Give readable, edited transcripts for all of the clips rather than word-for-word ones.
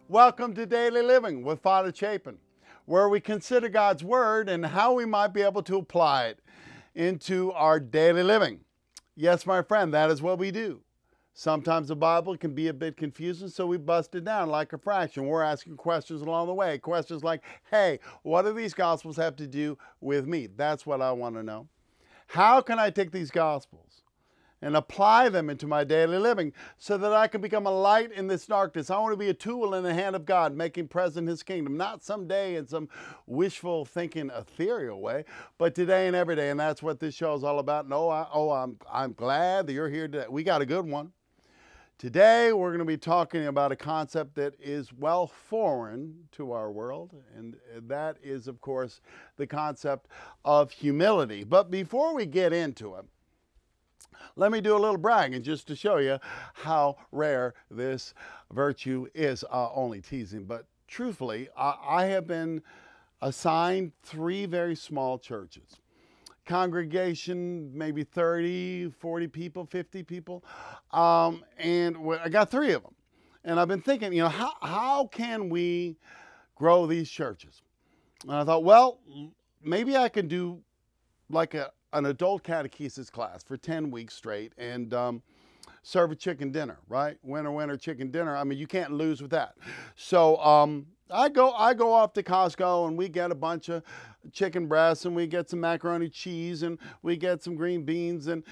Welcome to Daily Living with Father Chapin, where we consider God's Word and how we might be able to apply it into our daily living. Yes, my friend, that is what we do. Sometimes the Bible can be a bit confusing, so we bust it down like a fraction. We're asking questions along the way. Questions like, hey, what do these Gospels have to do with me? That's what I want to know. How can I take these Gospels and apply them into my daily living so that I can become a light in this darkness? I want to be a tool in the hand of God, making present His kingdom, not someday in some wishful thinking, ethereal way, but today and every day. And that's what this show is all about. And I'm glad that you're here today. We got a good one. Today, we're going to be talking about a concept that is well foreign to our world, and that is, of course, the concept of humility. But before we get into it, let me do a little bragging just to show you how rare this virtue is. Only teasing, but truthfully, I have been assigned 3 very small churches. Congregation, maybe 30, 40 people, 50 people, and I got 3 of them. And I've been thinking, how can we grow these churches? And I thought, well, maybe I can do like an adult catechesis class for 10 weeks straight and serve a chicken dinner, right? Winter chicken dinner. I mean, you can't lose with that. So I go off to Costco and we get a bunch of chicken breasts and we get some macaroni cheese and we get some green beans and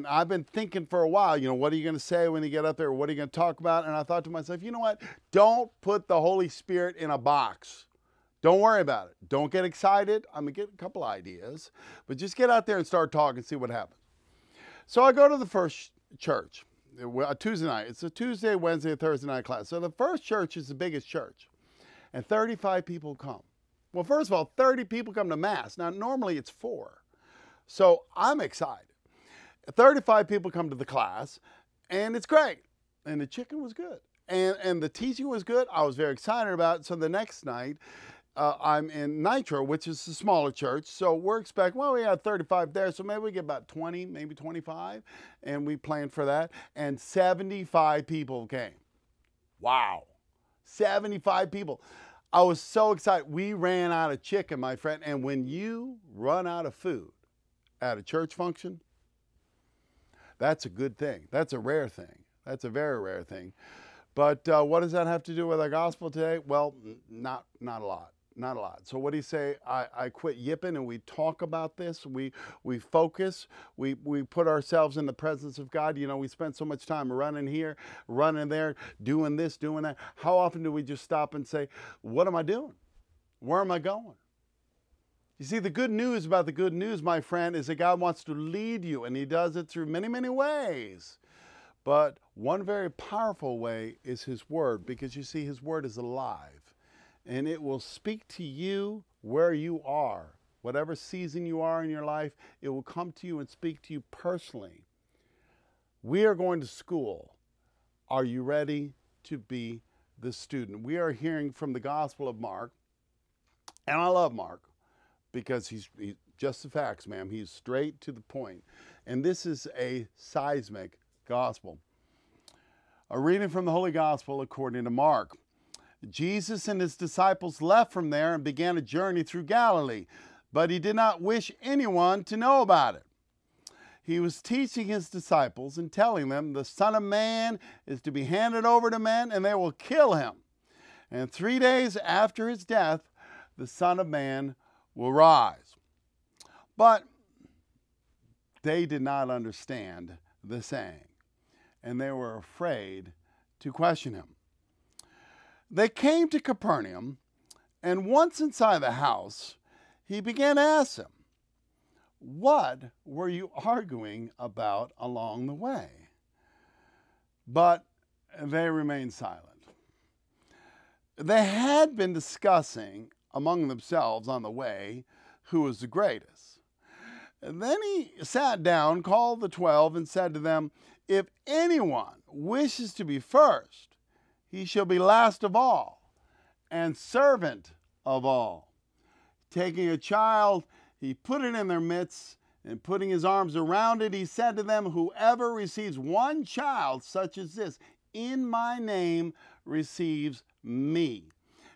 I've been thinking for a while, what are you going to say when you get up there? What are you going to talk about? And I thought to myself, you know what? Don't put the Holy Spirit in a box. Don't worry about it. Don't get excited. I'm going to get a couple ideas, but just get out there and start talking, see what happens. So I go to the first church, a Tuesday night. It's a Tuesday, Wednesday, Thursday night class. So the first church is the biggest church, and 35 people come. Well, first of all, 30 people come to Mass. Now, normally it's 4. So I'm excited. 35 people come to the class, and it's great. And the chicken was good. And the teaching was good. I was very excited about it. So the next night, I'm in Nitro, which is a smaller church. So we're expecting, well, we had 35 there, so maybe we get about 20, maybe 25. And we planned for that. And 75 people came. Wow. 75 people. I was so excited. We ran out of chicken, my friend. And when you run out of food at a church function, that's a good thing. That's a rare thing. That's a very rare thing. But what does that have to do with our gospel today? Well, not a lot. Not a lot. So what do you say? I quit yipping and we talk about this. We focus. We put ourselves in the presence of God. We spend so much time running here, running there, doing this, doing that. How often do we just stop and say, what am I doing? Where am I going? You see, the good news about the good news, my friend, is that God wants to lead you, and He does it through many, many ways. But one very powerful way is His Word, because you see, His Word is alive. And it will speak to you where you are. Whatever season you are in your life, it will come to you and speak to you personally. We are going to school. Are you ready to be the student? We are hearing from the Gospel of Mark. And I love Mark because he's just the facts, ma'am. He's straight to the point. And this is a seismic gospel. A reading from the Holy Gospel according to Mark. Jesus and His disciples left from there and began a journey through Galilee, but He did not wish anyone to know about it. He was teaching His disciples and telling them, the Son of Man is to be handed over to men, and they will kill Him. And 3 days after His death, the Son of Man will rise. But they did not understand the saying, and they were afraid to question Him. They came to Capernaum, and once inside the house, He began to ask them, what were you arguing about along the way? But they remained silent. They had been discussing among themselves on the way who was the greatest. And then He sat down, called the 12, and said to them, if anyone wishes to be first, he shall be last of all and servant of all. Taking a child, He put it in their midst, and putting His arms around it, He said to them, whoever receives one child such as this in my name receives me.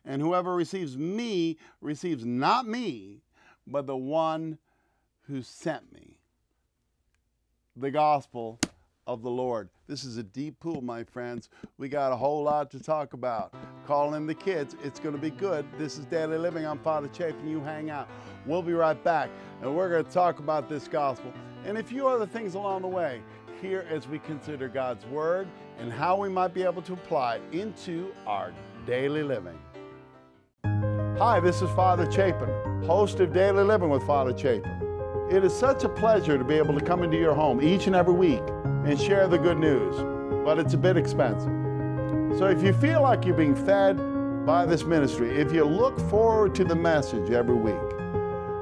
And whoever receives me receives not me, but the one who sent me. The gospel of the Lord. This is a deep pool, my friends. We got a whole lot to talk about. Call in the kids. It's going to be good. This is Daily Living. I'm Father Chapin. You hang out. We'll be right back, and we're going to talk about this gospel and a few other things along the way here as we consider God's Word and how we might be able to apply it into our daily living. Hi, this is Father Chapin, host of Daily Living with Father Chapin. It is such a pleasure to be able to come into your home each and every week and share the good news, but it's a bit expensive. So if you feel like you're being fed by this ministry, if you look forward to the message every week,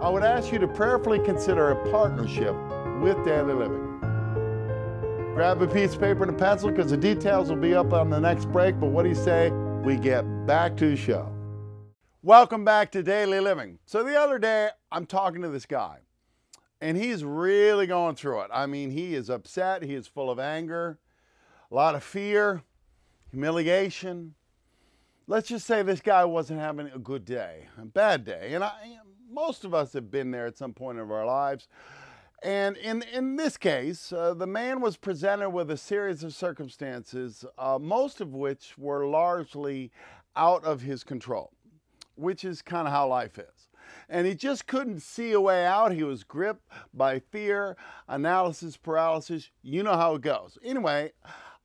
I would ask you to prayerfully consider a partnership with Daily Living. Grab a piece of paper and a pencil because the details will be up on the next break, but what do you say we get back to the show? Welcome back to Daily Living. So the other day, I'm talking to this guy, and he's really going through it. I mean, he is upset. He is full of anger, a lot of fear, humiliation. Let's just say this guy wasn't having a good day, a bad day. And most of us have been there at some point of our lives. And in this case, the man was presented with a series of circumstances, most of which were largely out of his control, which is kind of how life is. And he just couldn't see a way out. He was gripped by fear, analysis paralysis. You know how it goes. Anyway,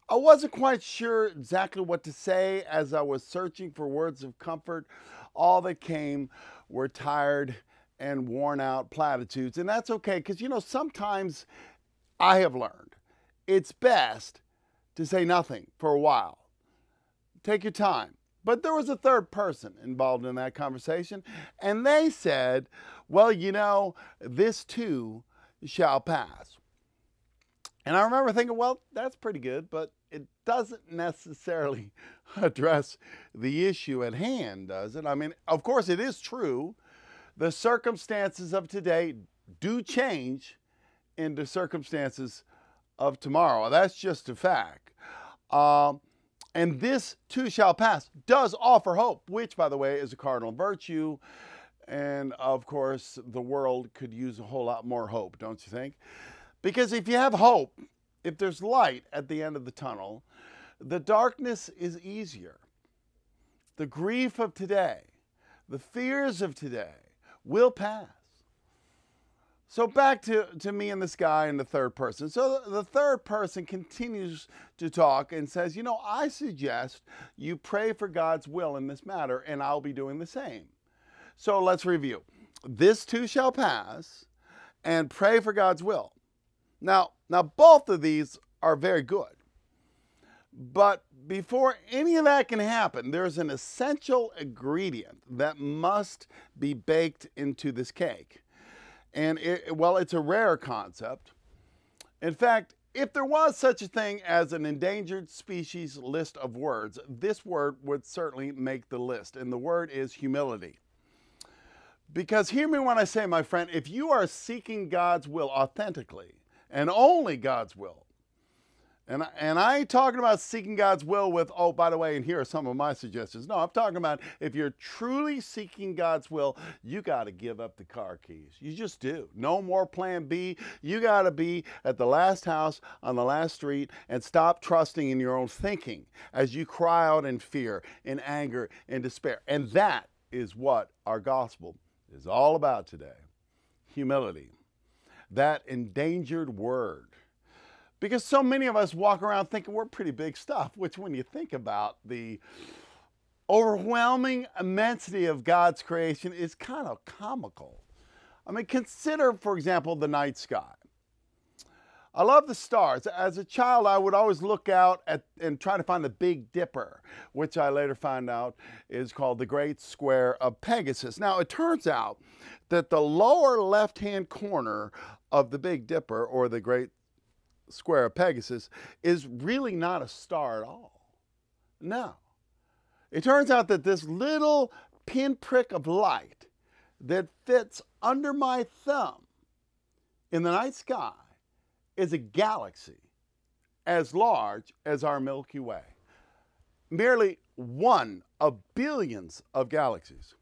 I wasn't quite sure exactly what to say as I was searching for words of comfort. All that came were tired and worn out platitudes. And that's okay, because, you know, sometimes I have learned it's best to say nothing for a while. Take your time. But there was a third person involved in that conversation, and they said, well, you know, this too shall pass. And I remember thinking, well, that's pretty good, but it doesn't necessarily address the issue at hand, does it? I mean, of course, it is true. The circumstances of today do change into circumstances of tomorrow. That's just a fact. And this too shall pass does offer hope, which, by the way, is a cardinal virtue. And of course, the world could use a whole lot more hope, don't you think? Because if you have hope, if there's light at the end of the tunnel, the darkness is easier. The grief of today, the fears of today will pass. So back to me and this guy in the third person. So the third person continues to talk and says, you know, I suggest you pray for God's will in this matter, and I'll be doing the same. So let's review. This too shall pass, and pray for God's will. Now both of these are very good. But before any of that can happen, there's an essential ingredient that must be baked into this cake. And it's a rare concept. In fact, if there was such a thing as an endangered species list of words, this word would certainly make the list. And the word is humility. Because hear me when I say, my friend, if you are seeking God's will authentically, and only God's will, and I ain't talking about seeking God's will with, oh, by the way, and here are some of my suggestions. No, I'm talking about if you're truly seeking God's will, you got to give up the car keys. You just do. No more plan B. You got to be at the last house on the last street and stop trusting in your own thinking as you cry out in fear, in anger, in despair. And that is what our gospel is all about today. Humility. That endangered word. Because so many of us walk around thinking we're pretty big stuff, which when you think about the overwhelming immensity of God's creation is kind of comical. I mean, consider, for example, the night sky. I love the stars. As a child, I would always look out and try to find the Big Dipper, which I later found out is called the Great Square of Pegasus. Now, it turns out that the lower left-hand corner of the Big Dipper, or the Great Square of Pegasus, is really not a star at all. No. It turns out that this little pinprick of light that fits under my thumb in the night sky is a galaxy as large as our Milky Way. merely one of billions of galaxies.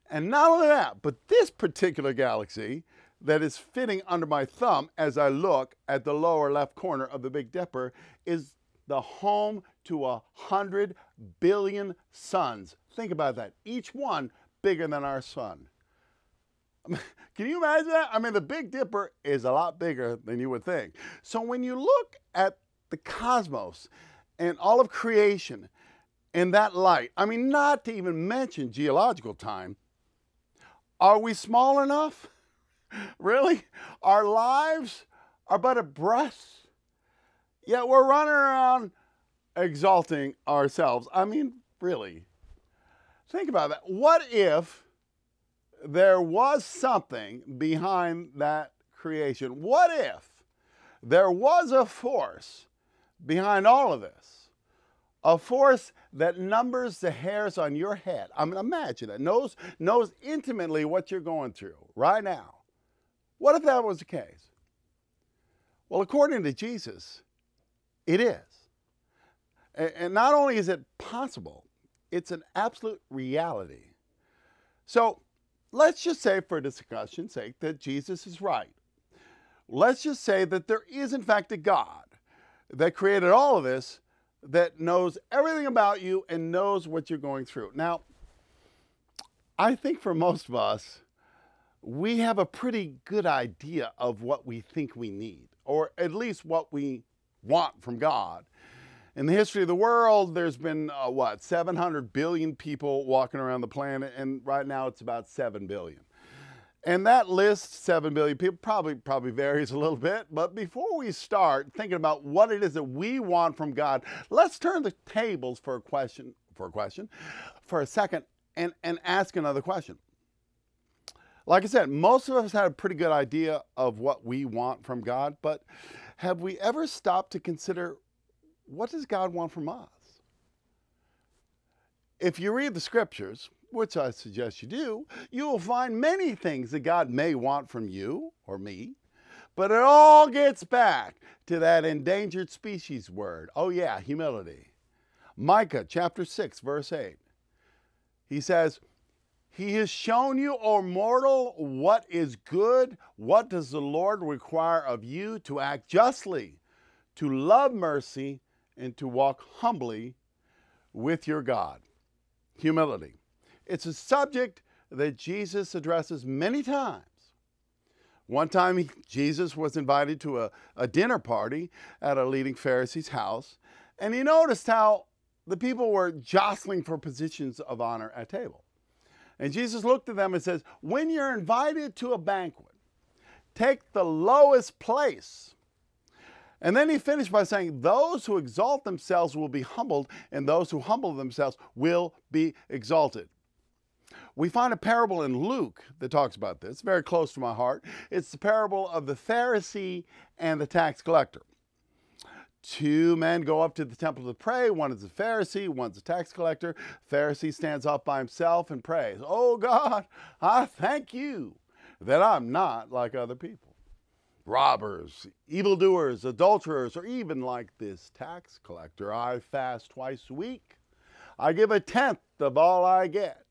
And not only that, but this particular galaxy that is fitting under my thumb as I look at the lower left corner of the Big Dipper is the home to 100 billion suns. Think about that. Each one bigger than our sun. Can you imagine that? I mean, the Big Dipper is a lot bigger than you would think. So when you look at the cosmos and all of creation in that light, I mean, not to even mention geological time, are we small enough? Really? Our lives are but a breath. Yet we're running around exalting ourselves. I mean, really. Think about that. What if there was something behind that creation? What if there was a force behind all of this? A force that numbers the hairs on your head. I mean, imagine it. Knows intimately what you're going through right now. What if that was the case? Well, according to Jesus, it is. And not only is it possible, it's an absolute reality. So let's just say, for discussion's sake, that Jesus is right. Let's just say that there is, in fact, a God that created all of this, that knows everything about you and knows what you're going through. Now, I think for most of us, we have a pretty good idea of what we think we need, or at least what we want from God. In the history of the world, there's been, 700 billion people walking around the planet, and right now it's about 7 billion. And that list, 7 billion people, probably varies a little bit. But before we start thinking about what it is that we want from God, let's turn the tables for a second, and ask another question. Like I said, most of us have a pretty good idea of what we want from God, but have we ever stopped to consider, what does God want from us? If you read the scriptures, which I suggest you do, you will find many things that God may want from you or me, but it all gets back to that endangered species word. Oh yeah, humility. Micah chapter 6, verse 8. He says, "He has shown you, O mortal, what is good. What does the Lord require of you? To act justly, to love mercy, and to walk humbly with your God." Humility. It's a subject that Jesus addresses many times. One time, Jesus was invited to a dinner party at a leading Pharisee's house, and he noticed how the people were jostling for positions of honor at table. And Jesus looked at them and says, when you're invited to a banquet, take the lowest place. And then he finished by saying, those who exalt themselves will be humbled, and those who humble themselves will be exalted. We find a parable in Luke that talks about this, very close to my heart. It's the parable of the Pharisee and the tax collector. Two men go up to the temple to pray. One is a Pharisee, one's a tax collector. Pharisee stands off by himself and prays, "Oh God, I thank you that I'm not like other people. Robbers, evildoers, adulterers, or even like this tax collector. I fast twice a week. I give 1/10 of all I get."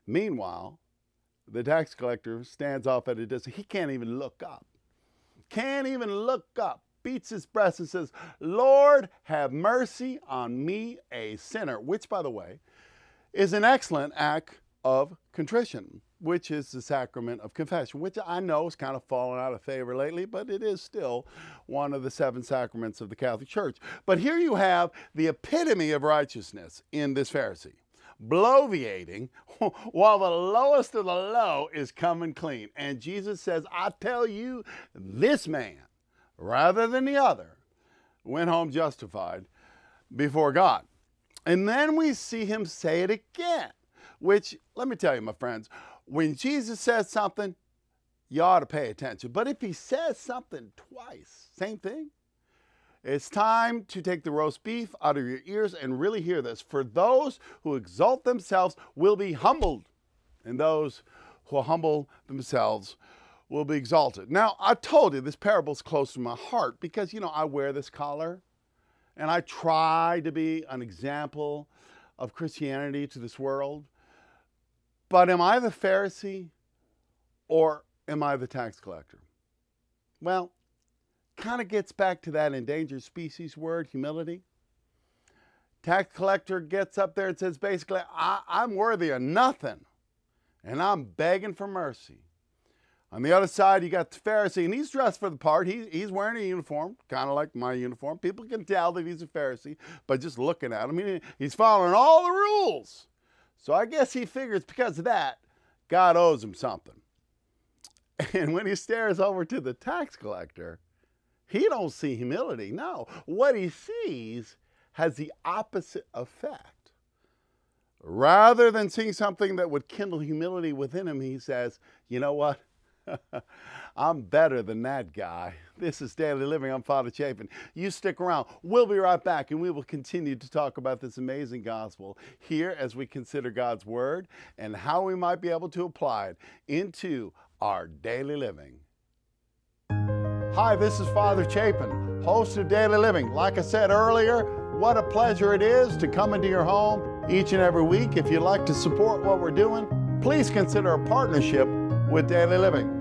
Meanwhile, the tax collector stands off at a distance. He can't even look up. Can't even look up. Beats his breast and says, "Lord, have mercy on me, a sinner." Which, by the way, is an excellent act of contrition, which is the sacrament of confession, which I know has kind of fallen out of favor lately, but it is still one of the 7 sacraments of the Catholic Church. But here you have the epitome of righteousness in this Pharisee, bloviating while the lowest of the low is coming clean. And Jesus says, I tell you, this man, rather than the other, went home justified before God. And then we see him say it again, which, let me tell you, my friends, when Jesus says something, you ought to pay attention. But if he says something twice, same thing, it's time to take the roast beef out of your ears and really hear this. For those who exalt themselves will be humbled, and those who humble themselves will be exalted. Now, I told you this parable is close to my heart because, I wear this collar and I try to be an example of Christianity to this world. But am I the Pharisee or am I the tax collector? Well, kind of gets back to that endangered species word, humility. Tax collector gets up there and says, basically, I'm worthy of nothing, and I'm begging for mercy. On the other side, you got the Pharisee, and he's dressed for the part. He's wearing a uniform, kind of like my uniform. People can tell that he's a Pharisee by just looking at him. He's following all the rules. So I guess he figures because of that, God owes him something. And when he stares over to the tax collector, he don't see humility. No, what he sees has the opposite effect. Rather than seeing something that would kindle humility within him, he says, you know what? I'm better than that guy. This is Daily Living. I'm Father Chapin. You stick around. We'll be right back, and we will continue to talk about this amazing gospel here as we consider God's Word and how we might be able to apply it into our daily living. Hi, this is Father Chapin, host of Daily Living. Like I said earlier, what a pleasure it is to come into your home each and every week. If you'd like to support what we're doing, please consider a partnership with Daily Living.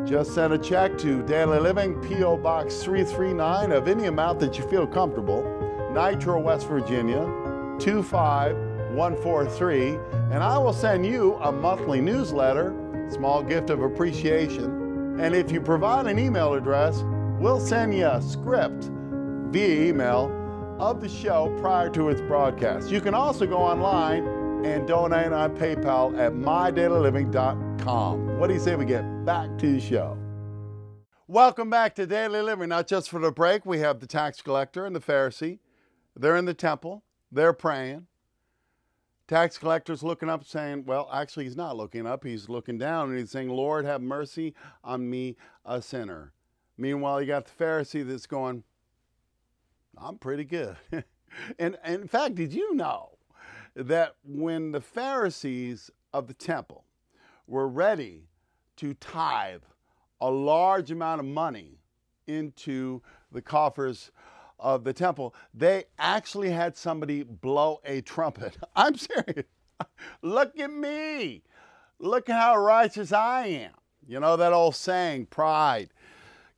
Just send a check to Daily Living, P.O. Box 339 of any amount that you feel comfortable, Nitro, West Virginia, 25143, and I will send you a monthly newsletter, small gift of appreciation. And if you provide an email address, we'll send you a script via email of the show prior to its broadcast. You can also go online and donate on PayPal at mydailyliving.com. What do you say we get back to the show? Welcome back to Daily Living. Not just for the break, we have the tax collector and the Pharisee. They're in the temple. They're praying. Tax collector's looking up saying, well, actually he's not looking up. He's looking down and he's saying, Lord, have mercy on me, a sinner. Meanwhile, you got the Pharisee that's going, I'm pretty good. And in fact, did you know that when the Pharisees of the temple were ready to tithe a large amount of money into the coffers of the temple, they actually had somebody blow a trumpet? I'm serious. Look at me. Look at how righteous I am. You know that old saying, pride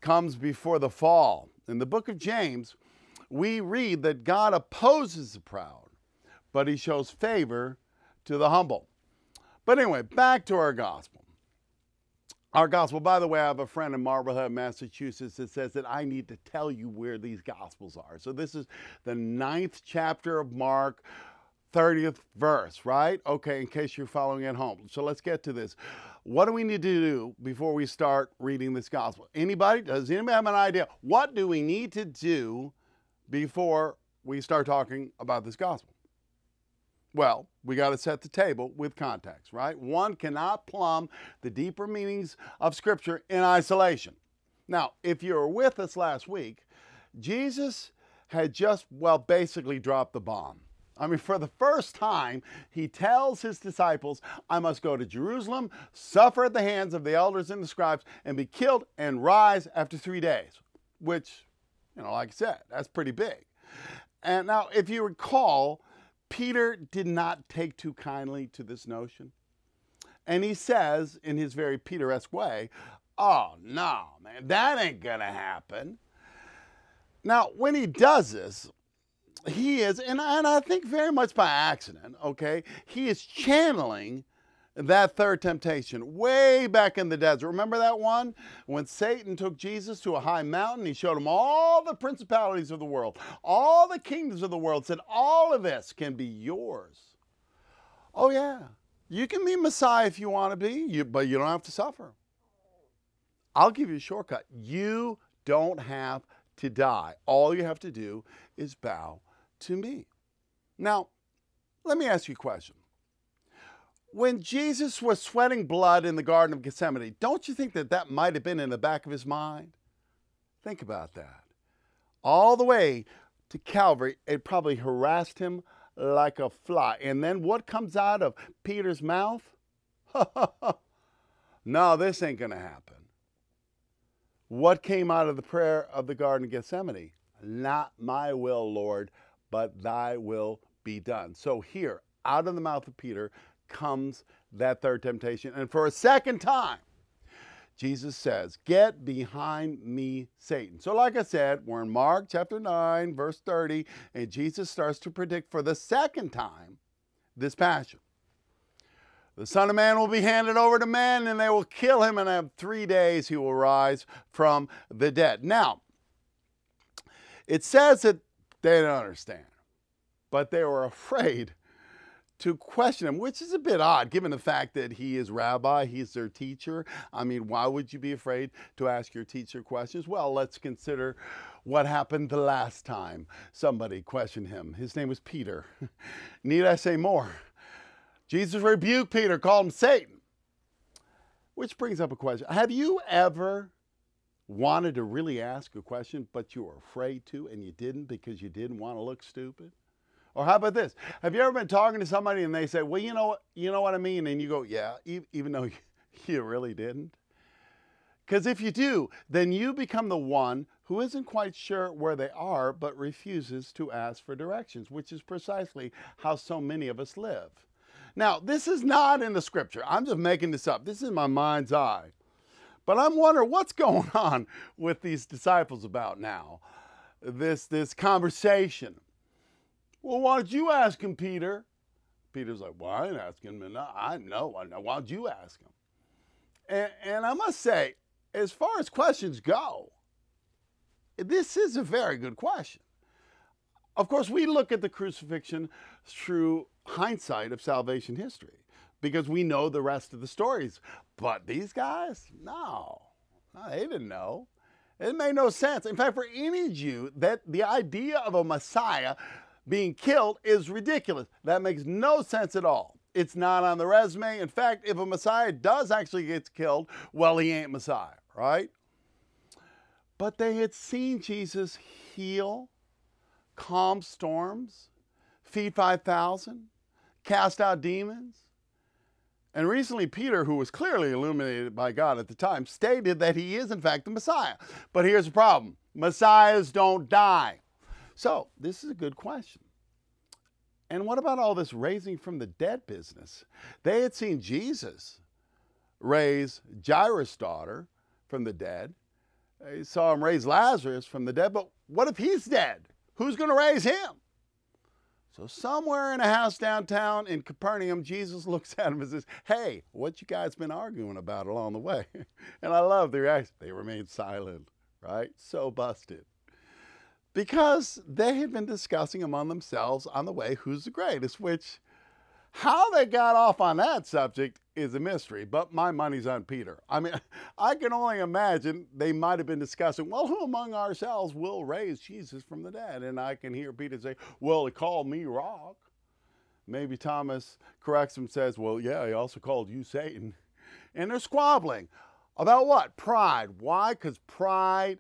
comes before the fall. In the book of James, we read that God opposes the proud, but he shows favor to the humble. But anyway, back to our gospel. Our gospel, by the way, I have a friend in Marblehead, Massachusetts that says that I need to tell you where these gospels are. So this is the 9th chapter of Mark, 30th verse, right? Okay, in case you're following at home. So let's get to this. What do we need to do before we start reading this gospel? Anybody? Does anybody have an idea? What do we need to do before we start talking about this gospel? Well, we got to set the table with context, right? One cannot plumb the deeper meanings of Scripture in isolation. Now, if you were with us last week, Jesus had just, well, basically dropped the bomb. I mean, for the first time, he tells his disciples, I must go to Jerusalem, suffer at the hands of the elders and the scribes, and be killed and rise after 3 days, which, you know, like I said, that's pretty big. And now, if you recall, Peter did not take too kindly to this notion. And he says, in his very Peter-esque way, oh, no, man, that ain't going to happen. Now, when he does this, he is, and I think very much by accident, okay, he is channeling that third temptation way back in the desert. Remember that one? When Satan took Jesus to a high mountain, he showed him all the principalities of the world, all the kingdoms of the world, said all of this can be yours. Oh yeah, you can be Messiah if you want to be, but you don't have to suffer. I'll give you a shortcut. You don't have to die. All you have to do is bow to me. Now, let me ask you a question. When Jesus was sweating blood in the Garden of Gethsemane, don't you think that that might have been in the back of his mind? Think about that. All the way to Calvary, it probably harassed him like a fly. And then what comes out of Peter's mouth? No, this ain't going to happen. What came out of the prayer of the Garden of Gethsemane? not my will, Lord, but thy will be done. So here, out of the mouth of Peter comes that third temptation. And for a second time, Jesus says, get behind me, Satan. So like I said, we're in Mark chapter 9, verse 30, and Jesus starts to predict for the second time this passion. The Son of Man will be handed over to men, and they will kill him, and in 3 days he will rise from the dead. Now, it says that they don't understand, but they were afraid to question him, which is a bit odd given the fact that he is rabbi, he's their teacher. I mean, why would you be afraid to ask your teacher questions? Well, let's consider what happened the last time somebody questioned him. His name was Peter. Need I say more? Jesus rebuked Peter, called him Satan. Which brings up a question. Have you ever wanted to really ask a question, but you were afraid to and you didn't because you didn't want to look stupid? Or how about this? Have you ever been talking to somebody and they say, well, you know what I mean? And you go, yeah, even though you really didn't. Because if you do, then you become the one who isn't quite sure where they are, but refuses to ask for directions, which is precisely how so many of us live. Now, this is not in the scripture. I'm just making this up. This is my mind's eye. But I'm wondering what's going on with these disciples about now, this conversation. Well, why don't you ask him, Peter? Peter's like, well, I ain't asking him. I know. Why don't you ask him? And I must say, as far as questions go, this is a very good question. Of course, we look at the crucifixion through hindsight of salvation history because we know the rest of the stories. But these guys, no, they didn't know. It made no sense. In fact, for any Jew, that the idea of a Messiah being killed is ridiculous. That makes no sense at all. It's not on the resume. In fact, if a Messiah does actually get killed, well, he ain't Messiah, right? But they had seen Jesus heal, calm storms, feed 5,000, cast out demons. And recently, Peter, who was clearly illuminated by God at the time, stated that he is, in fact, the Messiah. But here's the problem. Messiahs don't die. So this is a good question. And what about all this raising from the dead business? They had seen Jesus raise Jairus' daughter from the dead. They saw him raise Lazarus from the dead. But what if he's dead? Who's going to raise him? So somewhere in a house downtown in Capernaum, Jesus looks at him and says, hey, what you guys been arguing about along the way? And I love the reaction. They remained silent, right? So busted. Because they had been discussing among themselves on the way who's the greatest, which how they got off on that subject is a mystery, but my money's on Peter. I mean, I can only imagine they might have been discussing, well, who among ourselves will raise Jesus from the dead? And I can hear Peter say, well, he called me Rock. Maybe Thomas corrects him and says, well, yeah, he also called you Satan. And they're squabbling about what? Pride. Why? Because pride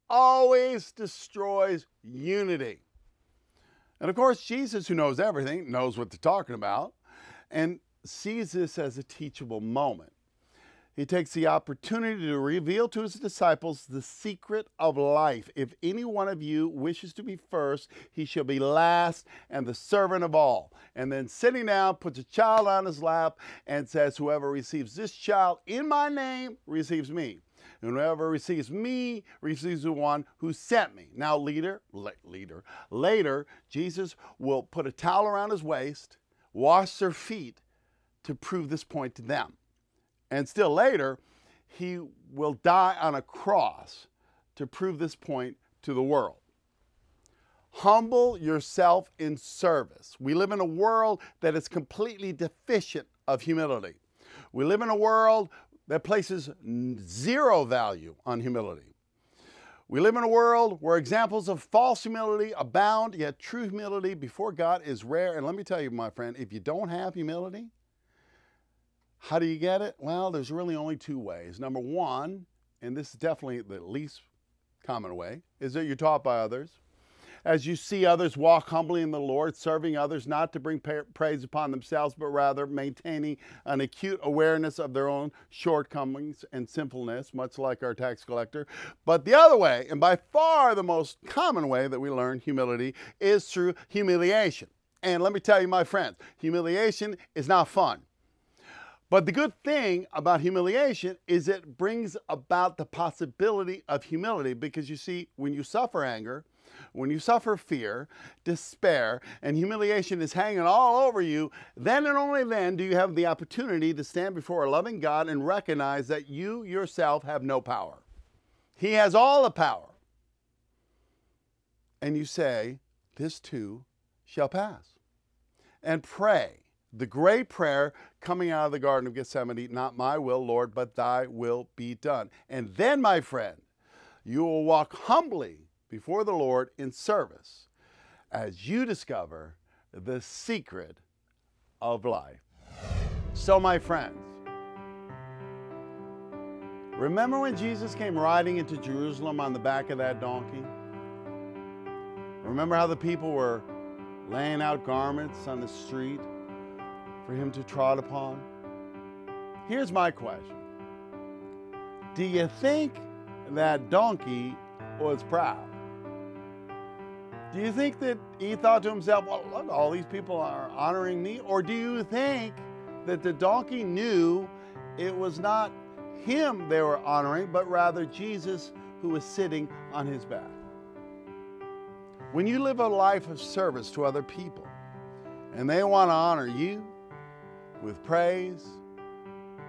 always destroys unity. And of course, Jesus, who knows everything, knows what they're talking about, and sees this as a teachable moment. He takes the opportunity to reveal to his disciples the secret of life. If any one of you wishes to be first, he shall be last and the servant of all. And then sitting down, puts a child on his lap and says, whoever receives this child in my name receives me. And whoever receives me receives the one who sent me. Now, later, Jesus will put a towel around his waist, wash their feet to prove this point to them. And still later, he will die on a cross to prove this point to the world. Humble yourself in service. We live in a world that is completely deficient of humility. We live in a world that places zero value on humility. We live in a world where examples of false humility abound, yet true humility before God is rare. And let me tell you, my friend, if you don't have humility, how do you get it? Well, there's really only two ways. Number one, and this is definitely the least common way, is that you're taught by others. as you see others walk humbly in the Lord, serving others not to bring praise upon themselves, but rather maintaining an acute awareness of their own shortcomings and sinfulness, much like our tax collector. But the other way, and by far the most common way that we learn humility, is through humiliation. And let me tell you, my friends, humiliation is not fun. But the good thing about humiliation is it brings about the possibility of humility, because you see, when you suffer anger, when you suffer fear, despair, and humiliation is hanging all over you, then and only then do you have the opportunity to stand before a loving God and recognize that you yourself have no power. He has all the power. And you say, this too shall pass. And pray the great prayer coming out of the Garden of Gethsemane, not my will, Lord, but thy will be done. And then, my friend, you will walk humbly before the Lord in service as you discover the secret of life. So, my friends, remember when Jesus came riding into Jerusalem on the back of that donkey? Remember how the people were laying out garments on the street for him to trot upon? Here's my question. Do you think that donkey was proud? Do you think that he thought to himself, well, look, all these people are honoring me? Or do you think that the donkey knew it was not him they were honoring, but rather Jesus who was sitting on his back? When you live a life of service to other people and they want to honor you with praise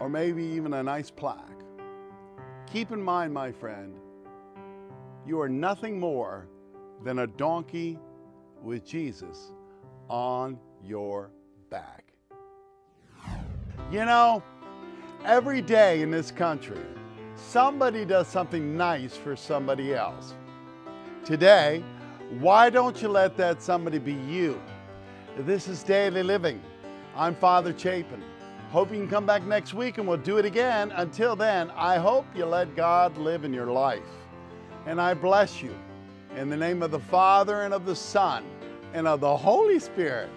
or maybe even a nice plaque, keep in mind, my friend, you are nothing more than a donkey with Jesus on your back. You know, every day in this country, somebody does something nice for somebody else. Today, why don't you let that somebody be you? This is Daily Living. I'm Father Chapin. Hope you can come back next week and we'll do it again. Until then, I hope you let God live in your life. And I bless you in the name of the Father and of the Son and of the Holy Spirit.